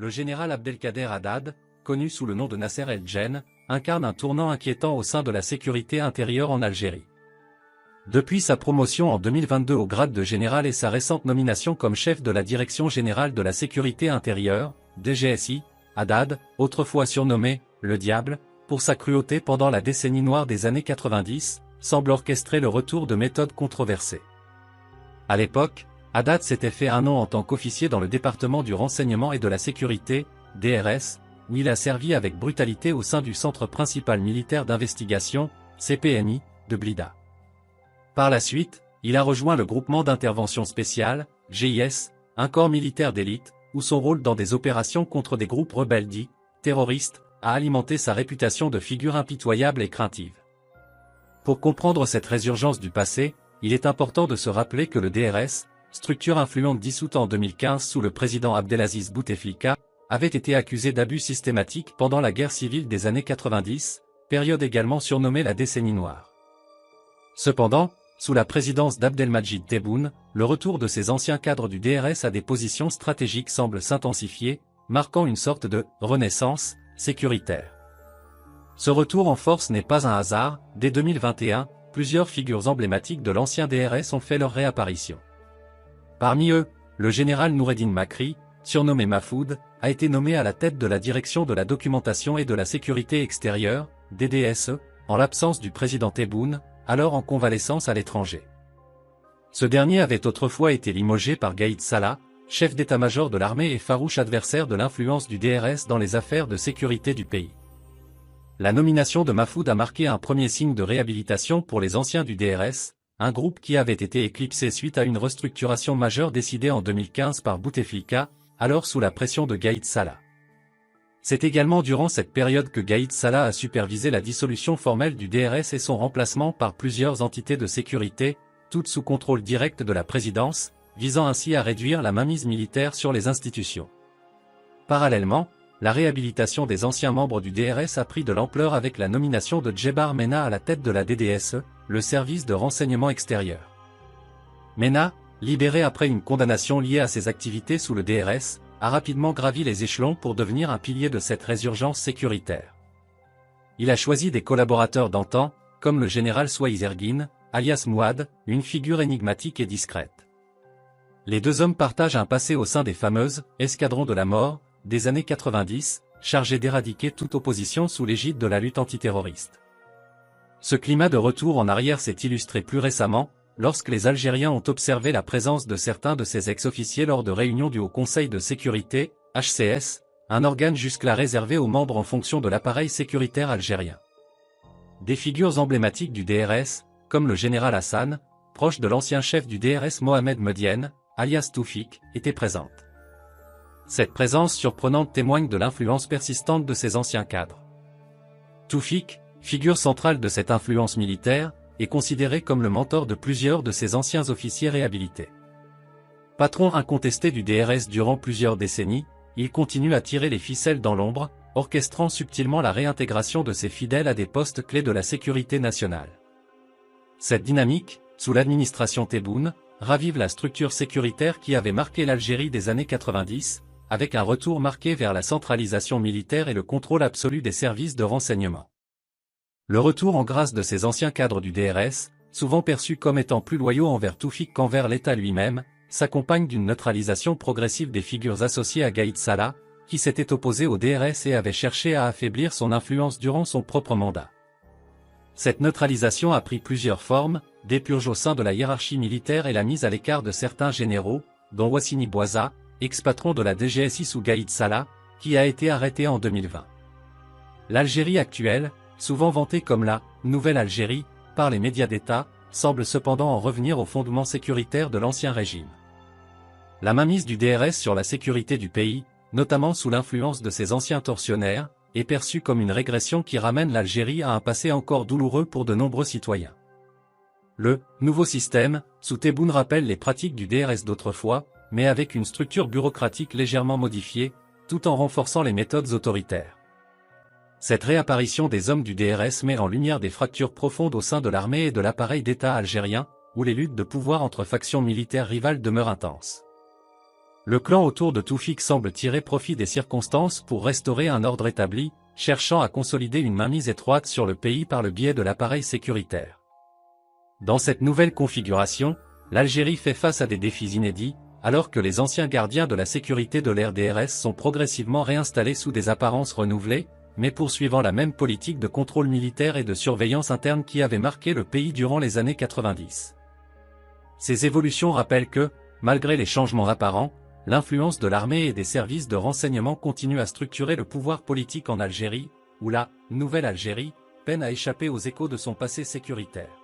le général Abdelkader Haddad, connu sous le nom de Nasser el-Djen, incarne un tournant inquiétant au sein de la sécurité intérieure en Algérie. Depuis sa promotion en 2022 au grade de général et sa récente nomination comme chef de la Direction générale de la sécurité intérieure, DGSI, Haddad, autrefois surnommé « le diable », pour sa cruauté pendant la décennie noire des années 90, semble orchestrer le retour de méthodes controversées. À l'époque, Haddad s'était fait un nom en tant qu'officier dans le département du renseignement et de la sécurité, DRS, où il a servi avec brutalité au sein du Centre principal militaire d'investigation, CPMI, de Blida. Par la suite, il a rejoint le groupement d'intervention spéciale, GIS, un corps militaire d'élite, où son rôle dans des opérations contre des groupes rebelles dits terroristes a alimenté sa réputation de figure impitoyable et craintive. Pour comprendre cette résurgence du passé, il est important de se rappeler que le DRS, structure influente dissoute en 2015 sous le président Abdelaziz Bouteflika, avait été accusé d'abus systématiques pendant la guerre civile des années 90, période également surnommée la décennie noire. Cependant, sous la présidence d'Abdelmadjid Tebboune, le retour de ces anciens cadres du DRS à des positions stratégiques semble s'intensifier, marquant une sorte de « renaissance » sécuritaire. Ce retour en force n'est pas un hasard, dès 2021, plusieurs figures emblématiques de l'ancien DRS ont fait leur réapparition. Parmi eux, le général Noureddine Makri, surnommé Mafoud, a été nommé à la tête de la Direction de la documentation et de la sécurité extérieure, DDSE, en l'absence du président Tebboune, alors en convalescence à l'étranger. Ce dernier avait autrefois été limogé par Gaïd Salah, chef d'état-major de l'armée et farouche adversaire de l'influence du DRS dans les affaires de sécurité du pays. La nomination de Mafoud a marqué un premier signe de réhabilitation pour les anciens du DRS, un groupe qui avait été éclipsé suite à une restructuration majeure décidée en 2015 par Bouteflika, alors sous la pression de Gaïd Salah. C'est également durant cette période que Gaïd Salah a supervisé la dissolution formelle du DRS et son remplacement par plusieurs entités de sécurité, toutes sous contrôle direct de la présidence, visant ainsi à réduire la mainmise militaire sur les institutions. Parallèlement, la réhabilitation des anciens membres du DRS a pris de l'ampleur avec la nomination de Djebar Mena à la tête de la DDSE, le service de renseignement extérieur. Mena, libéré après une condamnation liée à ses activités sous le DRS, a rapidement gravi les échelons pour devenir un pilier de cette résurgence sécuritaire. Il a choisi des collaborateurs d'antan, comme le général Souaïs Erguine, alias Mouad, une figure énigmatique et discrète. Les deux hommes partagent un passé au sein des fameuses « escadrons de la mort » des années 90, chargés d'éradiquer toute opposition sous l'égide de la lutte antiterroriste. Ce climat de retour en arrière s'est illustré plus récemment, lorsque les Algériens ont observé la présence de certains de ces ex-officiers lors de réunions du Haut Conseil de sécurité, HCS, un organe jusque-là réservé aux membres en fonction de l'appareil sécuritaire algérien. Des figures emblématiques du DRS, comme le général Hassan, proche de l'ancien chef du DRS Mohamed Medienne, alias Toufik, étaient présentes. Cette présence surprenante témoigne de l'influence persistante de ces anciens cadres. Toufik, figure centrale de cette influence militaire, est considéré comme le mentor de plusieurs de ces anciens officiers réhabilités. Patron incontesté du DRS durant plusieurs décennies, il continue à tirer les ficelles dans l'ombre, orchestrant subtilement la réintégration de ses fidèles à des postes clés de la sécurité nationale. Cette dynamique, sous l'administration Tebboune, ravive la structure sécuritaire qui avait marqué l'Algérie des années 90, avec un retour marqué vers la centralisation militaire et le contrôle absolu des services de renseignement. Le retour en grâce de ces anciens cadres du DRS, souvent perçus comme étant plus loyaux envers Toufik qu'envers l'État lui-même, s'accompagne d'une neutralisation progressive des figures associées à Gaïd Salah, qui s'était opposé au DRS et avait cherché à affaiblir son influence durant son propre mandat. Cette neutralisation a pris plusieurs formes, des purges au sein de la hiérarchie militaire et la mise à l'écart de certains généraux, dont Wassini Bouaza, ex-patron de la DGSI sous Gaïd Salah, qui a été arrêté en 2020. L'Algérie actuelle, souvent vantée comme la « nouvelle Algérie » par les médias d'État, semble cependant en revenir aux fondements sécuritaires de l'ancien régime. La mainmise du DRS sur la sécurité du pays, notamment sous l'influence de ses anciens tortionnaires, est perçue comme une régression qui ramène l'Algérie à un passé encore douloureux pour de nombreux citoyens. Le « nouveau système » sous Tebboune rappelle les pratiques du DRS d'autrefois, mais avec une structure bureaucratique légèrement modifiée, tout en renforçant les méthodes autoritaires. Cette réapparition des hommes du DRS met en lumière des fractures profondes au sein de l'armée et de l'appareil d'État algérien, où les luttes de pouvoir entre factions militaires rivales demeurent intenses. Le clan autour de Toufik semble tirer profit des circonstances pour restaurer un ordre établi, cherchant à consolider une mainmise étroite sur le pays par le biais de l'appareil sécuritaire. Dans cette nouvelle configuration, l'Algérie fait face à des défis inédits, alors que les anciens gardiens de la sécurité de l'RDRS sont progressivement réinstallés sous des apparences renouvelées, mais poursuivant la même politique de contrôle militaire et de surveillance interne qui avait marqué le pays durant les années 90. Ces évolutions rappellent que, malgré les changements apparents, l'influence de l'armée et des services de renseignement continue à structurer le pouvoir politique en Algérie, où la « Nouvelle Algérie » peine à échapper aux échos de son passé sécuritaire.